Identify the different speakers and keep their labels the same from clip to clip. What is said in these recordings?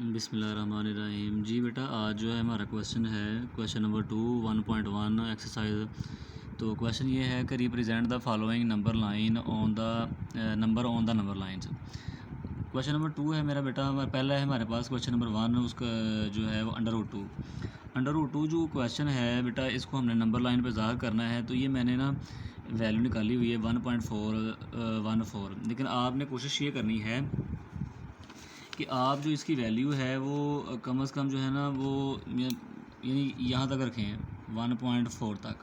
Speaker 1: बिस्मिल्लाहिर्रहमानिर्रहीम। जी बेटा, आज जो है हमारा क्वेश्चन है क्वेश्चन नंबर 2 1.1 एक्सरसाइज। तो क्वेश्चन ये है कि represent the following number line on the number lines. Question number 2 है मेरा बेटा। पहला है हमारे पास क्वेश्चन नंबर 1, उसका जो है वो अंडर रूट टू जो क्वेश्चन है बेटा, इसको हमने नंबर लाइन पर ज़ाहिर करना है। तो ये मैंने ना वैल्यू निकाली हुई है 1.414, लेकिन आपने कोशिश ये करनी है कि आप जो इसकी वैल्यू है वो कम से कम जो है ना वो यानी यहाँ तक रखें 1.4 तक।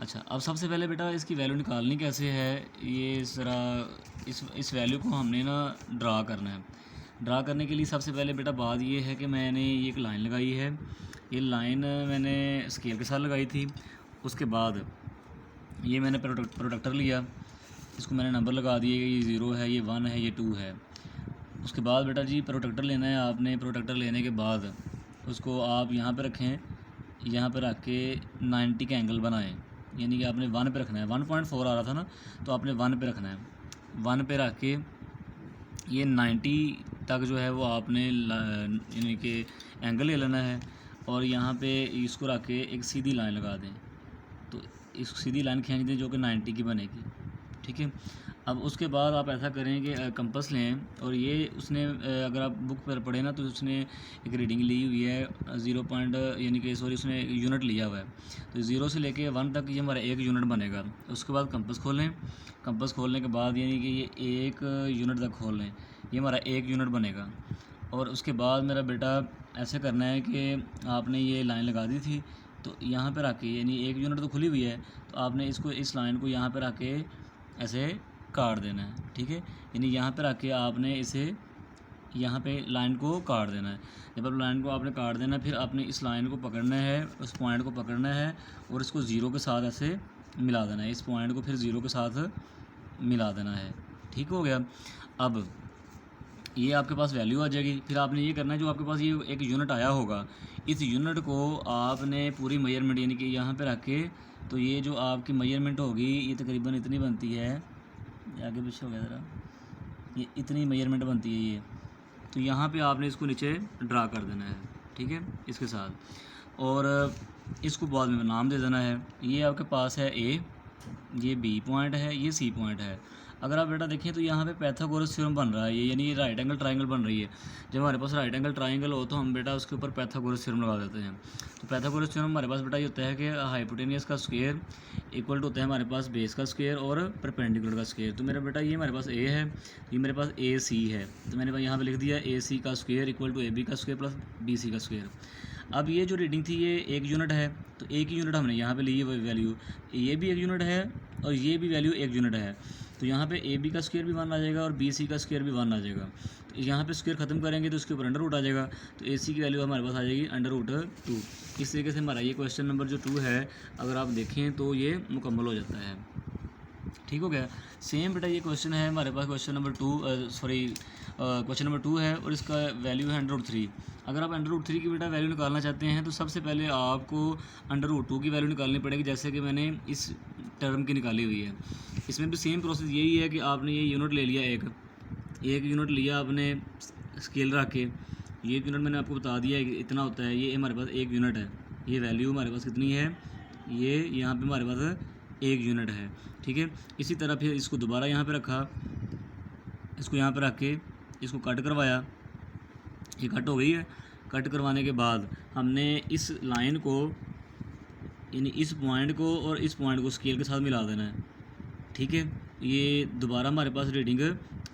Speaker 1: अच्छा, अब सबसे पहले बेटा इसकी वैल्यू निकालनी कैसे है, ये इस वैल्यू को हमने ना ड्रा करना है। ड्रा करने के लिए सबसे पहले बेटा बात ये है कि मैंने ये एक लाइन लगाई है। ये लाइन मैंने स्केल के साथ लगाई थी। उसके बाद ये मैंने प्रोडक्टर लिया, इसको मैंने नंबर लगा दिए कि ये 0 है, ये 1 है, ये 2 है। उसके बाद बेटा जी प्रोटेक्टर लेना है आपने। प्रोटेक्टर लेने के बाद उसको आप यहाँ पे रखें, यहाँ पे रख के 90 का एंगल बनाएं, यानी कि आपने 1 पे रखना है। 1.4 आ रहा था ना, तो आपने 1 पे रखना है। 1 पे रख के ये 90 तक जो है वो आपने यानी कि एंगल ले लेना है, और यहाँ पे इसको रख के एक सीधी लाइन लगा दें। तो इस सीधी लाइन खींच दें जो कि 90 की बनेगी, ठीक है। अब उसके बाद आप ऐसा करें कि कंपास लें, और ये उसने अगर आप बुक पर पढ़े ना तो उसने एक रीडिंग ली हुई है 0 पॉइंट यानी कि उसने यूनिट लिया हुआ है। तो 0 से लेके 1 तक ये हमारा 1 यूनिट बनेगा। उसके बाद कंपास खोलें। कंपास खोलने के बाद यानी कि ये 1 यूनिट तक खोल लें, ये हमारा 1 यूनिट बनेगा। और उसके बाद मेरा बेटा ऐसे करना है कि आपने ये लाइन लगा दी थी, तो यहाँ पर आके यानी 1 यूनिट तो खुली हुई है, तो आपने इस लाइन को यहाँ पर आके ऐसे काट देना है, ठीक है। यानी यहाँ पर आके आपने इसे यहाँ पे लाइन को काट देना है। जब आप लाइन को आपने काट देना है, फिर आपने इस लाइन को पकड़ना है, उस पॉइंट को पकड़ना है और इसको 0 के साथ ऐसे मिला देना है। इस पॉइंट को फिर 0 के साथ मिला देना है, ठीक हो गया। अब ये आपके पास वैल्यू आ जाएगी। फिर आपने ये करना है, जो आपके पास ये एक यूनिट आया होगा, इस यूनिट को आपने पूरी मेजरमेंट यानी कि यहाँ पे रख के, तो ये जो आपकी मेजरमेंट होगी ये तकरीबन इतनी बनती है, आगे पीछे हो गया ज़रा, ये इतनी मेजरमेंट बनती है ये। तो यहाँ पे आपने इसको नीचे ड्रा कर देना है, ठीक है, इसके साथ। और इसको बाद में नाम दे देना है। ये आपके पास है ए, ये बी पॉइंट है, ये सी पॉइंट है। अगर आप बेटा देखें तो यहाँ पे पाइथागोरस थ्योरम बन रहा है, ये यानी ये राइट एंगल ट्राइंगल बन रही है। जब हमारे पास राइट एंगल ट्राइंगल हो तो हम बेटा उसके ऊपर पाइथागोरस थ्योरम लगा देते हैं। तो पाइथागोरस थ्योरम हमारे पास बेटा ये होता है कि हाइपोटेनियस का स्क्वायर इक्वल टू होता है हमारे पास बेस का स्क्वायर और परपेंडिकुलर का स्क्वायर। तो मेरा बेटा ये हमारे पास ए है, ये मेरे पास ए सी है, तो मैंने यहाँ पे लिख दिया ए सी का square equal to A B का स्क्वायर प्लस बी सी का स्क्वायर। अब ये जो रीडिंग थी ये 1 यूनिट है, तो 1 यूनिट हमने यहाँ पे ली है वैल्यू, ये भी 1 यूनिट है और ये भी वैल्यू 1 यूनिट है। तो यहाँ पे ए बी का स्क्वायर भी 1 आ जाएगा और बी सी का स्क्वायर भी 1 आ जाएगा। तो यहाँ पे स्क्वायर ख़त्म करेंगे तो उसके ऊपर अंडर रूट आ जाएगा, तो ए सी की वैल्यू हमारे पास आ जाएगी अंडर रूट 2। इस तरीके से हमारा ये क्वेश्चन नंबर जो 2 है, अगर आप देखें तो ये मुकम्मल हो जाता है, ठीक हो गया। सेम बेटा ये क्वेश्चन है हमारे पास क्वेश्चन नंबर 2 है, और इसका वैल्यू है अंडर रूट 3। अगर आप अंडर रूट 3 की बेटा वैल्यू निकालना चाहते हैं तो सबसे पहले आपको अंडर रूट 2 की वैल्यू निकालनी पड़ेगी, जैसे कि मैंने इस टर्म की निकाली हुई है। इसमें भी सेम प्रोसेस यही है कि आपने ये यूनिट ले लिया, एक यूनिट लिया आपने स्केल रख के। ये यूनिट मैंने आपको बता दिया है कि इतना होता है, ये हमारे पास 1 यूनिट है। ये वैल्यू हमारे पास कितनी है, ये यहाँ पे हमारे पास 1 यूनिट है, ठीक है। इसी तरह फिर इसको दोबारा यहाँ पे रखा, इसको यहाँ पे रख के इसको कट करवाया, ये कट हो गई है। कट करवाने के बाद हमने इस लाइन को यानी इस पॉइंट को और इस पॉइंट को स्केल के साथ मिला देना है, ठीक है। ये दोबारा हमारे पास रीडिंग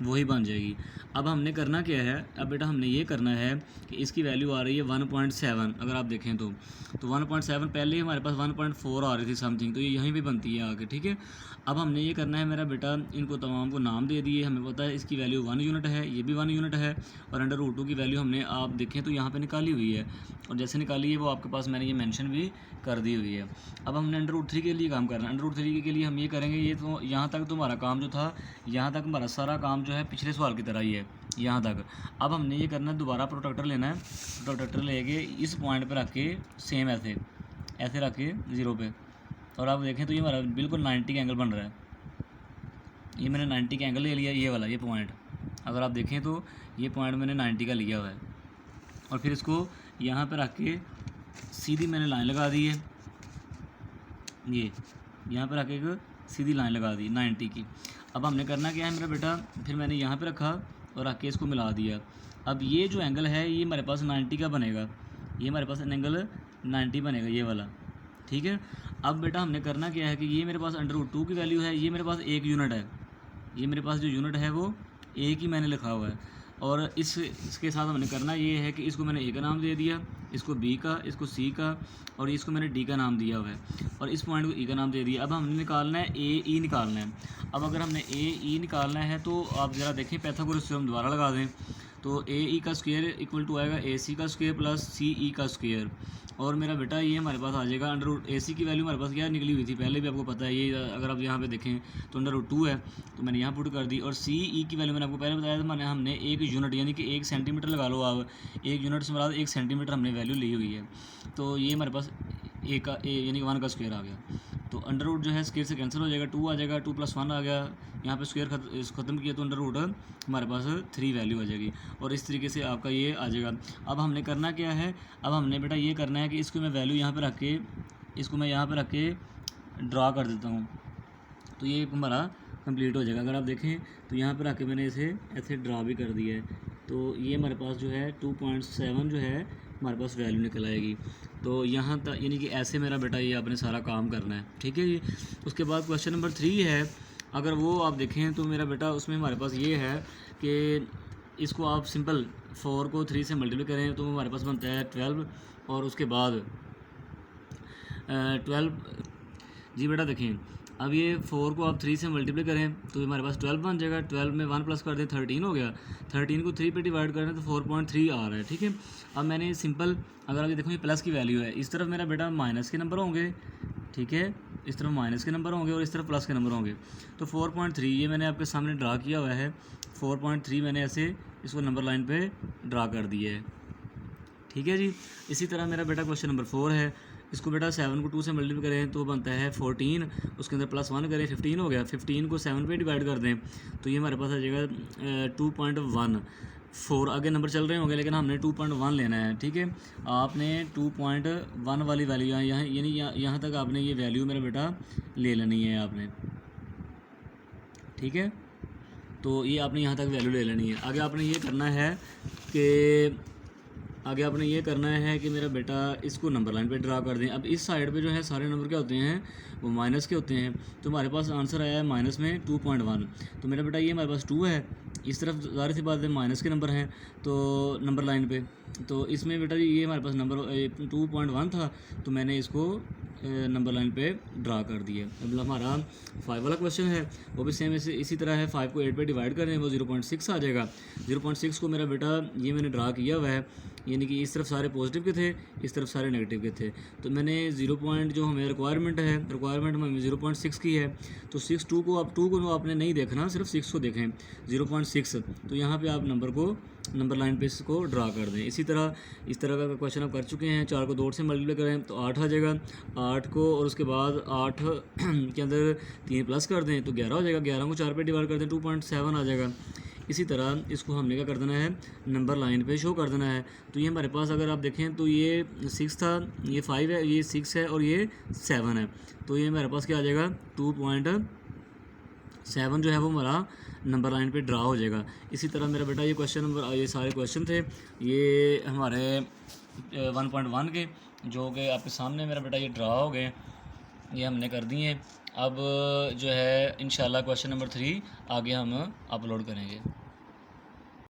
Speaker 1: वही बन जाएगी। अब हमने करना क्या है, अब बेटा हमने ये करना है कि इसकी वैल्यू आ रही है 1.7। अगर आप देखें तो 1.7 पहले ही हमारे पास 1.4 आ रही थी समथिंग, तो ये यहीं पे बनती है आगे, ठीक है। अब हमने ये करना है मेरा बेटा, इनको तमाम को नाम दे दिए। हमें पता है इसकी वैल्यू 1 यूनिट है, ये भी 1 यूनिट है, और अंडर रूट 2 की वैल्यू हमने आप देखें तो यहाँ पर निकाली हुई है, और जैसे निकाली है वो आपके पास मैंने ये मैंशन भी कर दी हुई है। अब हमने अंडर रूट 3 के लिए काम करना है। अंडर रूट 3 के लिए हम ये करेंगे, ये तो यहाँ तक तो हमारा काम जो था, यहाँ तक हमारा सारा काम जो है पिछले सवाल की तरह ही है यहाँ तक। अब हमने ये करना है, दोबारा प्रोटेक्टर लेना है। प्रोटेक्टर लेके इस पॉइंट पे रख के सेम ऐसे रख के 0 पे, और आप देखें तो ये हमारा बिल्कुल 90 का एंगल बन रहा है। ये मैंने 90 का एंगल ले लिया, ये वाला ये पॉइंट, अगर आप देखें तो ये पॉइंट मैंने 90 का लिया हुआ है, और फिर इसको यहाँ पर रख के सीधी मैंने लाइन लगा दी है, ये यहाँ पर आके एक सीधी लाइन लगा दी 90 की। अब हमने करना क्या है मेरा बेटा, फिर मैंने यहाँ पे रखा और आके इसको मिला दिया। अब ये जो एंगल है ये हमारे पास 90 का बनेगा, ये हमारे पास एंगल 90 बनेगा ये वाला, ठीक है। अब बेटा हमने करना क्या है कि ये मेरे पास √2 की वैल्यू है, ये मेरे पास 1 यूनिट है, ये मेरे पास जो यूनिट है वो 1 ही मैंने लिखा हुआ है। और इसके साथ हमने करना ये है कि इसको मैंने ए का नाम दे दिया, इसको बी का, इसको सी का, और इसको मैंने डी का नाम दिया हुआ है, और इस पॉइंट को ई का नाम दे दिया। अब हमने निकालना है ए ई निकालना है। अब अगर हमने ए ई निकालना है तो आप ज़रा देखें पैथागोरस थ्योरम दोबारा लगा दें, तो ए ई का स्क्वायर इक्वल टू आएगा ए सी का स्क्वायर प्लस सी ई का स्क्वायर। और मेरा बेटा ये हमारे पास आ जाएगा √AC की वैल्यू हमारे पास क्या निकली हुई थी पहले भी आपको पता है, ये अगर आप यहाँ पे देखें तो √2 है, तो मैंने यहाँ पुट कर दी। और CE की वैल्यू मैंने आपको पहले बताया था, मैंने हमने 1 यूनिट यानी कि 1 सेंटीमीटर लगा लो आप, 1 यूनिट से मुराद 1 सेंटीमीटर हमने वैल्यू ली हुई है। तो ये हमारे पास ए का ए यानी कि 1 का स्क्वायर आ गया। तो अंडर जो है स्क्वायर से कैंसिल हो जाएगा, 2 आ जाएगा, 2 + 1 आ गया, यहाँ पे स्क्वायर ख़त्म किया तो अंडर हमारे पास 3 वैल्यू आ जाएगी। और इस तरीके से आपका ये आ जाएगा। अब हमने करना क्या है, अब हमने बेटा ये करना है कि इसको मैं वैल्यू यहाँ पे रख के, इसको मैं यहाँ पे रख के ड्रा कर देता हूँ, तो ये हमारा कंप्लीट हो जाएगा। अगर आप देखें तो यहाँ पर आके मैंने इसे ऐसे ड्रा भी कर दिया है, तो ये हमारे पास जो है 2.7 जो है हमारे पास वैल्यू निकल आएगी। तो यहाँ तक यानी कि ऐसे मेरा बेटा ये आपने सारा काम करना है, ठीक है जी। उसके बाद क्वेश्चन नंबर 3 है, अगर वो आप देखें तो मेरा बेटा उसमें हमारे पास ये है कि इसको आप सिंपल 4 को 3 से मल्टीप्लाई करें तो हमारे पास बनता है 12, और उसके बाद 12 जी बेटा देखें, अब ये 4 को आप 3 से मल्टीप्लाई करें तो हमारे पास 12 बन जाएगा, 12 में 1 प्लस कर दें 13 हो गया, 13 को 3 पे डिवाइड करें तो 4.3 आ रहा है, ठीक है। अब मैंने सिंपल अगर आप ये देखो ये प्लस की वैल्यू है, इस तरफ मेरा बेटा माइनस के नंबर होंगे, ठीक है, इस तरफ माइनस के नंबर होंगे और इस तरफ प्लस के नंबर होंगे। तो 4.3 ये मैंने आपके सामने ड्रा किया हुआ है, 4.3 मैंने ऐसे इसको नंबर लाइन पे ड्रा कर दिया है, ठीक है जी। इसी तरह मेरा बेटा क्वेश्चन नंबर 4 है, इसको बेटा 7 को 2 से मल्टीप्लाई करें तो बनता है 14, उसके अंदर +1 करें 15 हो गया, 15 को 7 पे डिवाइड कर दें तो ये हमारे पास आ जाएगा 2.1। 4 आगे नंबर चल रहे होंगे लेकिन हमने 2.1 लेना है, ठीक है। आपने 2.1 वाली वैल्यू यहाँ यानी यहाँ तक आपने ये वैल्यू मेरा बेटा ले लेनी है आपने, ठीक है। तो ये आपने यहाँ तक वैल्यू ले लेनी है। आगे आपने ये करना है कि मेरा बेटा इसको नंबर लाइन पे ड्रा कर दें। अब इस साइड पे जो है सारे नंबर क्या होते हैं, वो माइनस के होते हैं, तो हमारे पास आंसर आया है माइनस में 2.1। तो मेरा बेटा ये हमारे पास 2 है, इस तरफ ज़ाहिर सी बात है माइनस के नंबर हैं तो नंबर लाइन पे, तो इसमें बेटा ये हमारे पास नंबर 2.1 था, तो मैंने इसको नंबर लाइन पे ड्रा कर दिया। अब हमारा 5 वाला क्वेश्चन है, वो भी सेम इसी तरह है, 5 को 8 पे डिवाइड करें वो 0.6 आ जाएगा। 0.6 को मेरा बेटा ये मैंने ड्रा किया हुआ है, यानी कि इस तरफ सारे पॉजिटिव के थे, इस तरफ सारे नेगेटिव के थे, तो मैंने 0 पॉइंट जो हमें रिक्वायरमेंट हमें 0.6 की है, तो 2 को आपने नहीं देखना, सिर्फ 6 को देखें 0.6, तो यहाँ पे आप नंबर लाइन पे इसको ड्रा कर दें। इसी तरह इस तरह का क्वेश्चन आप कर चुके हैं। 4 को 2 से मल्टीप्लाई करें तो 8 आ जाएगा, 8 को और उसके बाद 8 के अंदर 3 प्लस कर दें तो 11 हो जाएगा, 11 को 4 पे डिवाइड कर दें 2.7 आ जाएगा। इसी तरह इसको हमने क्या कर देना है, नंबर लाइन पे शो कर देना है। तो ये हमारे पास अगर आप देखें तो ये 6 था, ये 5 है, ये 6 है और ये 7 है, तो ये हमारे पास क्या आ जाएगा 2.7 जो है वो हमारा नंबर लाइन पे ड्रा हो जाएगा। इसी तरह मेरा बेटा ये सारे क्वेश्चन थे ये हमारे 1.1 के, जो कि आपके सामने मेरा बेटा ये ड्रा हो गए, ये हमने कर दिए। अब जो है इंशाल्लाह क्वेश्चन नंबर 3 आगे हम अपलोड करेंगे।